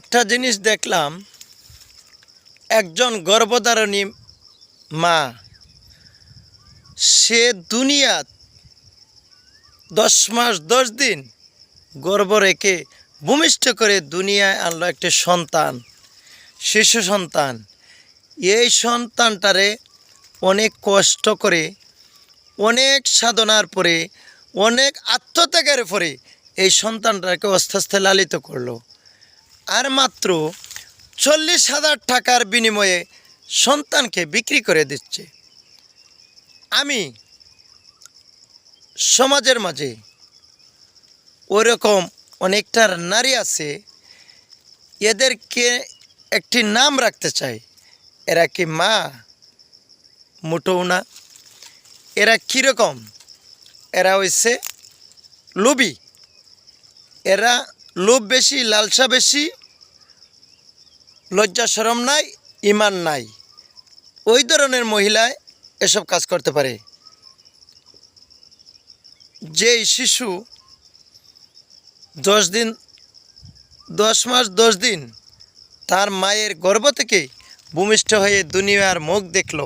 একটা জিনিস দেখলাম, একজন গর্ভধারিণী মা, সে দুনিয়াত 10 মাস 10 দিন গর্ভ রেখে ভূমিষ্ঠ করে দুনিয়ায় আনলো একটি সন্তান, শিশু সন্তান। এই সন্তানটারে অনেক কষ্ট করে, অনেক সাধনার পরে, অনেক আত্মত্যাগের পরে এই সন্তানটাকে আস্তে আস্তে লালিত করলো। আর মাত্র 40,000 টাকার বিনিময়ে সন্তানকে বিক্রি করে দিচ্ছে। আমি সমাজের মাঝে ওরকম অনেকটা নারী আছে, এদেরকে একটি নাম রাখতে চাই। এরা কি মা? মোটেও না। এরা কীরকম? এরা হইছে লোভী। এরা লোভ বেশি, লালসা বেশি, লজ্জা শরম নাই, ইমান নাই। ওই ধরনের মহিলায় এসব কাজ করতে পারে। যেই শিশু 10 মাস 10 দিন তার মায়ের গর্ভ থেকে ভূমিষ্ঠ হয়ে দুনিয়ার মুখ দেখল,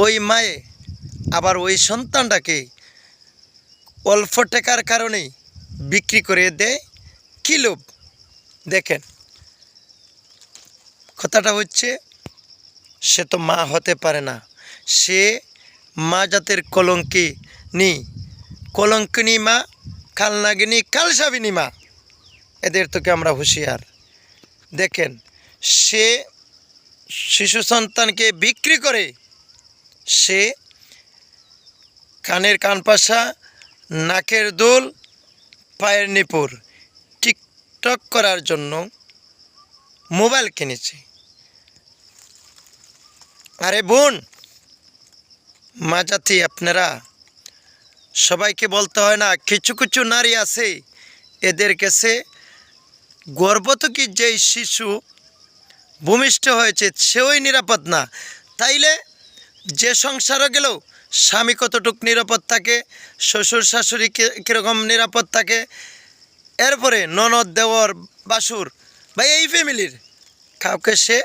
ওই মায়ে আবার ওই সন্তানটাকে অল্প টাকার কারণেই বিক্রি করে দেয়। কী লোভ! দেখেন, কথাটা হচ্ছে, সে তো মা হতে পারে না। সে মা জাতের কলঙ্কিনী মা, কালনাগিনী, কালসাবিনী মা। এদের থেকে আমরা হুঁশিয়ার। দেখেন, সে শিশু সন্তানকে বিক্রি করে সে কানের কানপাশা, নাকের দুল, পায়ের নিপুর টিকটক করার জন্য মোবাইল কিনেছে। আরে বোন, মা জাতি, আপনারা সবাইকে বলতে হয় না। কিছু কিছু নারী আছে, এদের কাছে গর্ভ থেকে যেই শিশু ভূমিষ্ঠ হয়েছে সেওই নিরাপদ না। তাইলে যে সংসারও গেলেও স্বামী কতটুক নিরাপদ থাকে, শ্বশুর শাশুড়ি কীরকম নিরাপদ থাকে, এরপরে ননদ, দেওর, বাসুর বা এই ফ্যামিলির কাউকে সে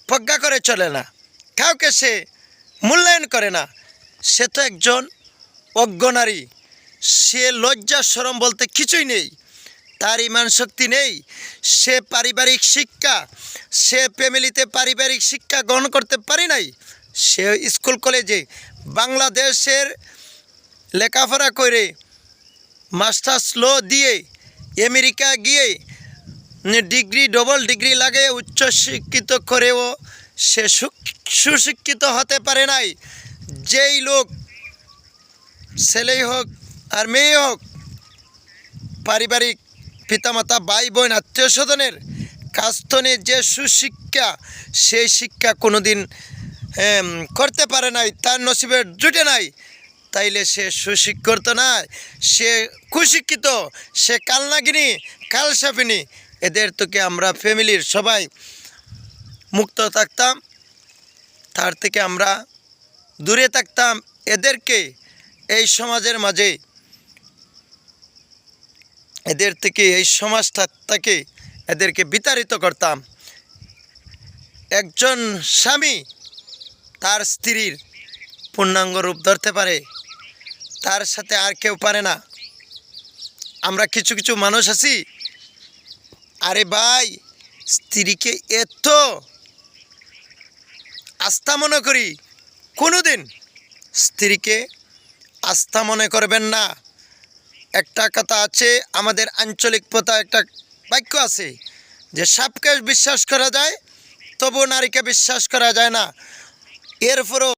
প্রজ্ঞা করে চলে না, কাউকে সে মূল্যায়ন করে না। সে তো একজন অজ্ঞ নারী। সে লজ্জা শরম বলতে কিছুই নেই, তার ইমান শক্তি নেই। সে পারিবারিক শিক্ষা, সে ফ্যামিলিতে পারিবারিক শিক্ষা গ্রহণ করতে পারে নাই। সে স্কুল কলেজে বাংলাদেশের লেখাপড়া করে মাস্টার্স ল দিয়ে আমেরিকা গিয়ে ডিগ্রি, ডবল ডিগ্রি লাগে উচ্চশিক্ষিত করেও সে সুশিক্ষিত হতে পারে নাই। যেই লোক, ছেলেই হোক আর মেয়ে হোক, পারিবারিক পিতামাতা, ভাই বোন, আত্মীয় স্বজনের কাস্তনে যে সুশিক্ষা, সেই শিক্ষা কোনো দিন করতে পারে নাই, তার নসিবে জুটে নাই। তাইলে সে সুশিক্ষিত নয়, সে কুশিক্ষিত, সে কালনাগিনী, কালসাপিনী। এদের থেকে আমরা ফ্যামিলির সবাই মুক্ত থাকতাম, তার থেকে আমরা দূরে থাকতাম। এদেরকে এই সমাজের মাঝে, এদের থেকে এই সমাজটাকে এদেরকে বিতাড়িত করতাম। একজন স্বামী তার স্ত্রীর পূর্ণাঙ্গ রূপ ধরতে পারে, তার সাথে আর কেউ পারে না। আমরা কিছু কিছু মানুষ আছি, আরে ভাই, স্ত্রীকে এত আস্থা মনে করি, কোনোদিন স্ত্রীকে আস্থা মনে করবেন না। একটা কথা আছে, আমাদের আঞ্চলিক প্রথা একটা বাক্য আছে যে সাপকে বিশ্বাস করা যায়, তবু নারীকে বিশ্বাস করা যায় না। এরপরও